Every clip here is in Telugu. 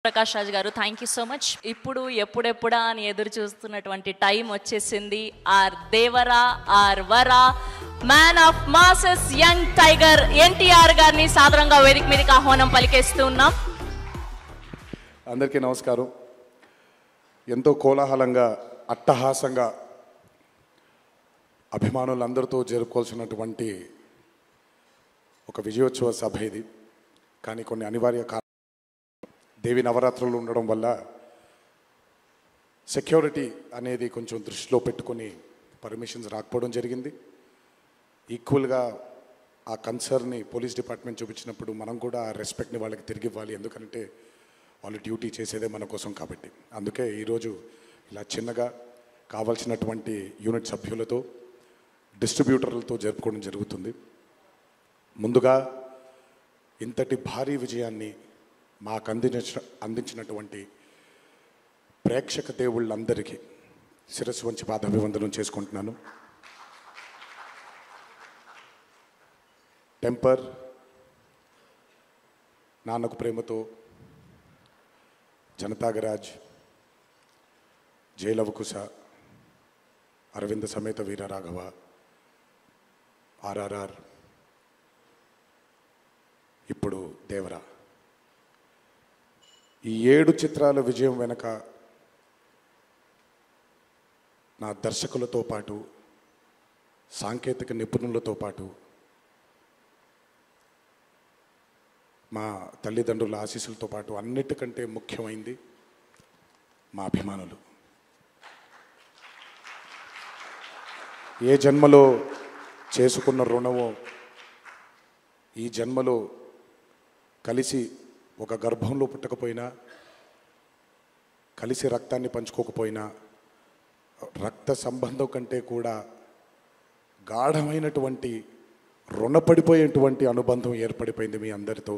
ప్రకాష్ రాజ్ గారు, థ్యాంక్ యూ సో మచ్. ఇప్పుడు ఎప్పుడెప్పుడా అని ఎదురు చూస్తున్నటువంటి టైం వచ్చేసింది. ఆర్ దేవరా, ఆర్ వరా, man of masses, young tiger NTR గారిని సాదరంగా వేదిక మీదకి ఆహ్వానం పలికేస్తూ ఉన్నాం. అందరికీ నమస్కారం. ఎంతో కోలాహలంగా, అట్టహాసంగా అభిమానులందరితో జరుపుకోవాల్సినటువంటి ఒక విజయోత్సవ సభ ఇది. కానీ కొన్ని అనివార్య దేవి నవరాత్రులు ఉండడం వల్ల సెక్యూరిటీ అనేది కొంచెం దృష్టిలో పెట్టుకొని పర్మిషన్స్ రాకపోవడం జరిగింది. ఈక్వల్గా ఆ కన్సర్న్ని పోలీస్ డిపార్ట్మెంట్ చూపించినప్పుడు మనం కూడా ఆ రెస్పెక్ట్ని వాళ్ళకి తిరిగి ఇవ్వాలి. ఎందుకంటే వాళ్ళు డ్యూటీ చేసేదే మన కోసం కాబట్టి. అందుకే ఈరోజు ఇలా చిన్నగా కావాల్సినటువంటి యూనిట్ సభ్యులతో, డిస్ట్రిబ్యూటర్లతో జరుపుకోవడం జరుగుతుంది. ముందుగా ఇంతటి భారీ విజయాన్ని మాకు అందించినటువంటి ప్రేక్షక దేవుళ్ళందరికీ శిరస్సు వంచి పాదాభివందనం చేసుకుంటున్నాను. టెంపర్, నాన్నకు ప్రేమతో, జనతాగరాజ్, జయలవకుశ, అరవింద సమేత వీర రాఘవ, ఆర్ఆర్ఆర్, ఇప్పుడు దేవరా, ఈ 7 చిత్రాల విజయం వెనక నా దర్శకులతో పాటు, సాంకేతిక నిపుణులతో పాటు, మా తల్లిదండ్రుల ఆశీస్సులతో పాటు అన్నిటికంటే ముఖ్యమైంది మా అభిమానులు. ఏ జన్మలో చేసుకున్న రుణమో ఈ జన్మలో కలిసి ఒక గర్భంలో పుట్టకపోయినా, కలిసి రక్తాన్ని పంచుకోకపోయినా, రక్త సంబంధం కంటే కూడా గాఢమైనటువంటి రుణపడిపోయేటువంటి అనుబంధం ఏర్పడిపోయింది మీ అందరితో.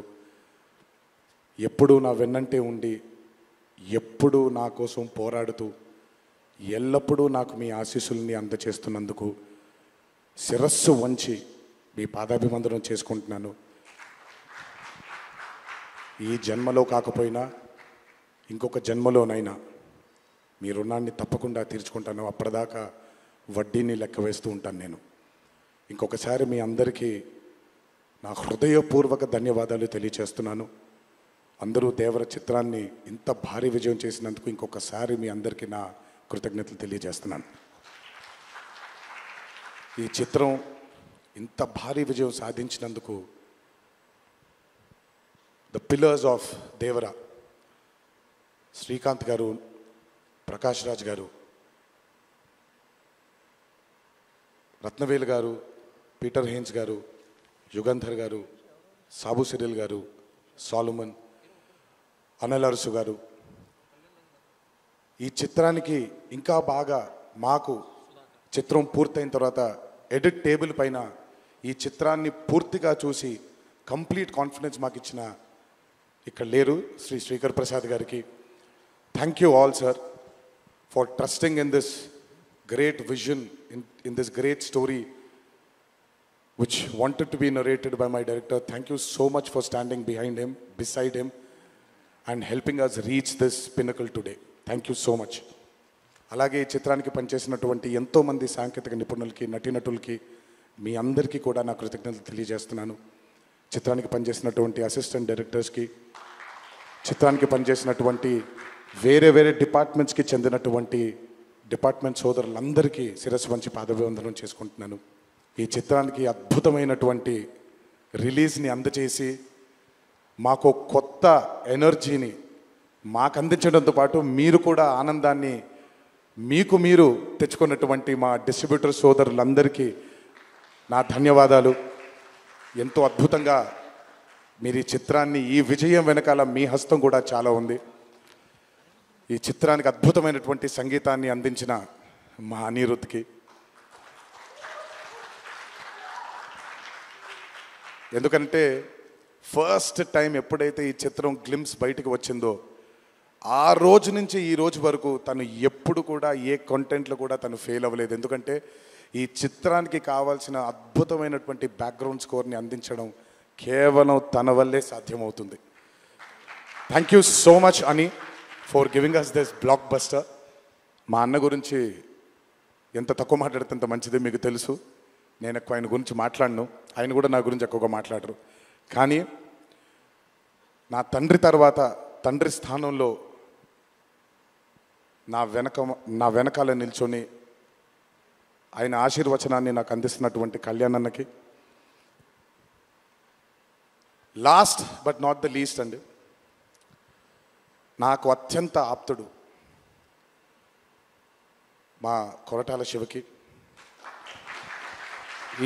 ఎప్పుడూ నా వెన్నంటే ఉండి, ఎప్పుడూ నా కోసం పోరాడుతూ, ఎల్లప్పుడూ నాకు మీ ఆశీస్సుల్ని అందచేస్తున్నందుకు శిరస్సు వంచి మీ పాదాభివందనం చేసుకుంటున్నాను. ఈ జన్మలో కాకపోయినా ఇంకొక జన్మలోనైనా మీ రుణాన్ని తప్పకుండా తీర్చుకుంటాను. అప్పటిదాకా వడ్డీని లెక్క వేస్తూ ఉంటాను నేను. ఇంకొకసారి మీ అందరికీ నా హృదయపూర్వక ధన్యవాదాలు తెలియచేస్తున్నాను. అందరూ దేవర చిత్రాన్ని ఇంత భారీ విజయం చేసినందుకు ఇంకొకసారి మీ అందరికీ నా కృతజ్ఞతలు తెలియజేస్తున్నాను. ఈ చిత్రం ఇంత భారీ విజయం సాధించినందుకు the pillars of Devara, Srikanth గారు, ప్రకాష్ రాజ్ గారు, రత్నవేలు గారు, పీటర్ హేన్స్ గారు, యుగంధర్ గారు, సాబు సిరిల్ గారు, సాలుమన్, అనిల్ అరుసు గారు, ఈ చిత్రానికి ఇంకా బాగా మాకు చిత్రం పూర్తయిన తర్వాత ఎడిట్ టేబుల్ పైన ఈ చిత్రాన్ని పూర్తిగా చూసి కంప్లీట్ కాన్ఫిడెన్స్ మాకు ఇచ్చిన ఇక్కడ లేరు శ్రీ శ్రీకర్ ప్రసాద్ గారికి thank you all sir for trusting in this great vision, in this great story which wanted to be narrated by my director. Thank you so much for standing behind him, beside him, and helping us reach this pinnacle today. Thank you so much. అలాగే ఈ చిత్రానికి పనిచేసినటువంటి ఎంతోమంది సాంకేతిక నిపుణులకి, నటీనటులకి, మీ అందరికీ కూడా నా కృతజ్ఞతలు తెలియజేస్తున్నాను. చిత్రానికి పనిచేసినటువంటి అసిస్టెంట్ డైరెక్టర్స్కి, చిత్రానికి పనిచేసినటువంటి వేరే వేరే డిపార్ట్మెంట్స్కి చెందినటువంటి డిపార్ట్మెంట్ సోదరులందరికీ శిరస్సు వంచి పాదాభివందనం చేసుకుంటున్నాను. ఈ చిత్రానికి అద్భుతమైనటువంటి రిలీజ్ని అందచేసి మాకు కొత్త ఎనర్జీని మాకు అందించడంతో పాటు మీరు కూడా ఆనందాన్ని మీకు మీరు తెచ్చుకున్నటువంటి మా డిస్ట్రిబ్యూటర్ సోదరులందరికీ నా ధన్యవాదాలు. ఎంతో అద్భుతంగా మీరు ఈ చిత్రాన్ని, ఈ విజయం వెనకాల మీ హస్తం కూడా చాలా ఉంది. ఈ చిత్రానికి అద్భుతమైనటువంటి సంగీతాన్ని అందించిన మా అనిరుద్ధ్కి, ఎందుకంటే ఫస్ట్ టైం ఎప్పుడైతే ఈ చిత్రం గ్లిమ్స్ బయటకు వచ్చిందో ఆ రోజు నుంచి ఈ రోజు వరకు తను ఎప్పుడు కూడా ఏ కంటెంట్లో కూడా తను ఫెయిల్ అవ్వలేదు. ఎందుకంటే ఈ చిత్రానికి కావాల్సిన అద్భుతమైనటువంటి బ్యాక్గ్రౌండ్ స్కోర్ని అందించడం కేవలం తన వల్లే సాధ్యమవుతుంది. థ్యాంక్ యూ సో మచ్ అని for giving us this blockbuster. మా అన్న గురించి ఎంత తక్కువ మాట్లాడితే అంత మంచిది, మీకు తెలుసు. నేను ఎక్కువ ఆయన గురించి మాట్లాడను, ఆయన కూడా నా గురించి ఎక్కువగా మాట్లాడరు. కానీ నా తండ్రి తర్వాత తండ్రి స్థానంలో నా వెనకాల నిల్చొని ఆయన ఆశీర్వచనాన్ని నాకు అందిస్తున్నటువంటి కళ్యాణ్ అన్నకి, last but not the least అండి, నాకు అత్యంత ఆప్తుడు మా కొరటాల శివకి.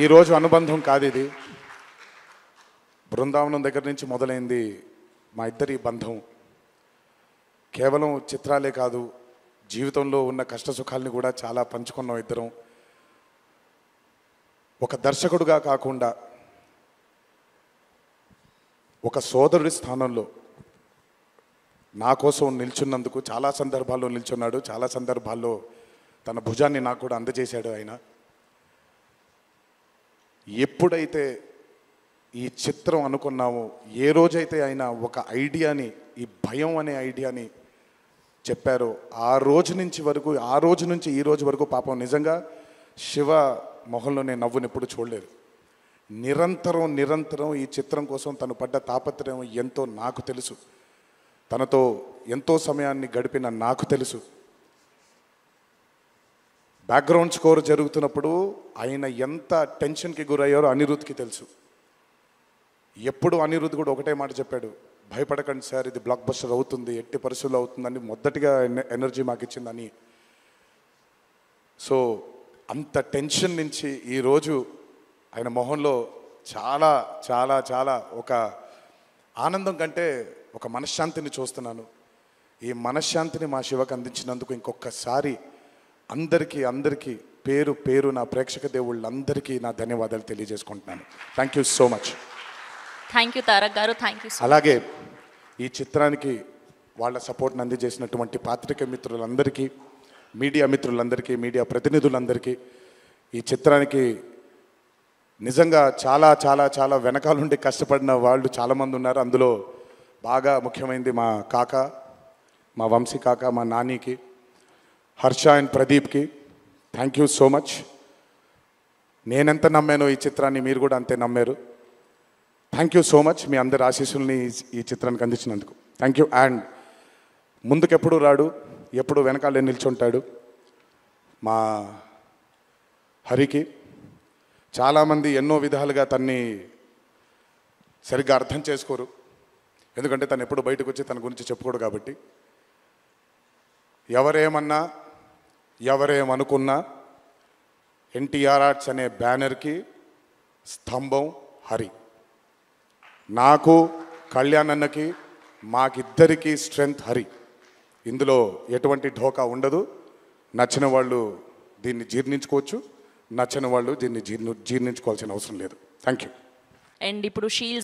ఈరోజు అనుబంధం కాదు ఇది, బృందావనం దగ్గర నుంచి మొదలైంది మా ఇద్దరి బంధం. కేవలం చిత్రాలే కాదు, జీవితంలో ఉన్న కష్ట సుఖాల్ని కూడా చాలా పంచుకున్నాం ఇద్దరం. ఒక దర్శకుడుగా కాకుండా ఒక సోదరుడి స్థానంలో నా కోసం నిల్చున్నందుకు చాలా సందర్భాల్లో నిల్చున్నాడు, చాలా సందర్భాల్లో తన భుజాన్ని నాకు కూడా అందజేశాడు ఆయన. ఎప్పుడైతే ఈ చిత్రం అనుకున్నామో, ఏ రోజైతే ఆయన ఒక ఐడియాని, ఈ భయం అనే ఐడియాని చెప్పారో, ఆ రోజు నుంచి ఈ రోజు వరకు పాపం నిజంగా శివ మొహంలో నేను నవ్వుని ఎప్పుడు చూడలేదు. నిరంతరం ఈ చిత్రం కోసం తను పడ్డ తాపత్రయం ఎంతో నాకు తెలుసు. తనతో ఎంతో సమయాన్ని గడిపిన నాకు తెలుసు. బ్యాక్గ్రౌండ్ స్కోర్ జరుగుతున్నప్పుడు ఆయన ఎంత టెన్షన్కి గురయ్యారో అనిరుద్ధ్కి తెలుసు. ఎప్పుడు అనిరుద్ధ్ కూడా ఒకటే మాట చెప్పాడు, భయపడకండి సార్, ఇది బ్లాక్ బస్టర్ అవుతుంది, ఎట్టి పరిస్థితుల్లో అవుతుందని మొదటిగా ఎనర్జీ మాకు ఇచ్చిందని. సో అంత టెన్షన్ నుంచి ఈరోజు ఆయన మొహంలో చాలా చాలా చాలా ఒక ఆనందం కంటే ఒక మనశ్శాంతిని చూస్తున్నాను. ఈ మనశ్శాంతిని మా శివకు అందించినందుకు ఇంకొకసారి అందరికీ పేరు నా ప్రేక్షక దేవుళ్ళందరికీ నా ధన్యవాదాలు తెలియజేసుకుంటున్నాను. Thank you so much. Thank you Tarak గారు, థ్యాంక్ యూ. అలాగే ఈ చిత్రానికి వాళ్ళ సపోర్ట్ని అందజేసినటువంటి పాత్రికేయ మిత్రులందరికీ, మీడియా మిత్రులందరికీ, మీడియా ప్రతినిధులందరికీ, ఈ చిత్రానికి నిజంగా చాలా చాలా చాలా వెనకాలండి కష్టపడిన వాళ్ళు చాలామంది ఉన్నారు. అందులో బాగా ముఖ్యమైనది మా కాక, మా వంశీ కాక, మా నానికి, హర్ష అండ్ ప్రదీప్కి థ్యాంక్ యూ సో మచ్. నేనెంత నమ్మానో ఈ చిత్రాన్ని మీరు కూడా అంతే నమ్మారు. థ్యాంక్ యూ సో మచ్, మీ అందరి ఆశీస్సుల్ని ఈ చిత్రానికి అందించినందుకు థ్యాంక్ యూ. అండ్ ముందుకెప్పుడు రాడు, ఎప్పుడు వెనకాలే నిల్చుంటాడు మా హరికి. చాలామంది ఎన్నో విధాలుగా తన్ని సరిగ్గా అర్థం చేసుకోరు, ఎందుకంటే తను ఎప్పుడు బయటకు వచ్చి తన గురించి చెప్పుకోడు కాబట్టి. ఎవరేమన్నా ఎవరేమనుకున్నా ఎన్టీఆర్ ఆర్ట్స్ అనే బ్యానర్కి స్తంభం హరి. నాకు, కళ్యాణ్ అన్నకి, మాకిద్దరికీ స్ట్రెంగ్త్ హరి. ఇందులో ఎటువంటి ఢోకా ఉండదు. నచ్చిన వాళ్ళు దీన్ని జీర్ణించుకోవచ్చు, నచ్చని వాళ్ళు దీన్ని జీర్ణించుకోవాల్సిన అవసరం లేదు. Thank you. అండ్ ఇప్పుడు షీల్డ్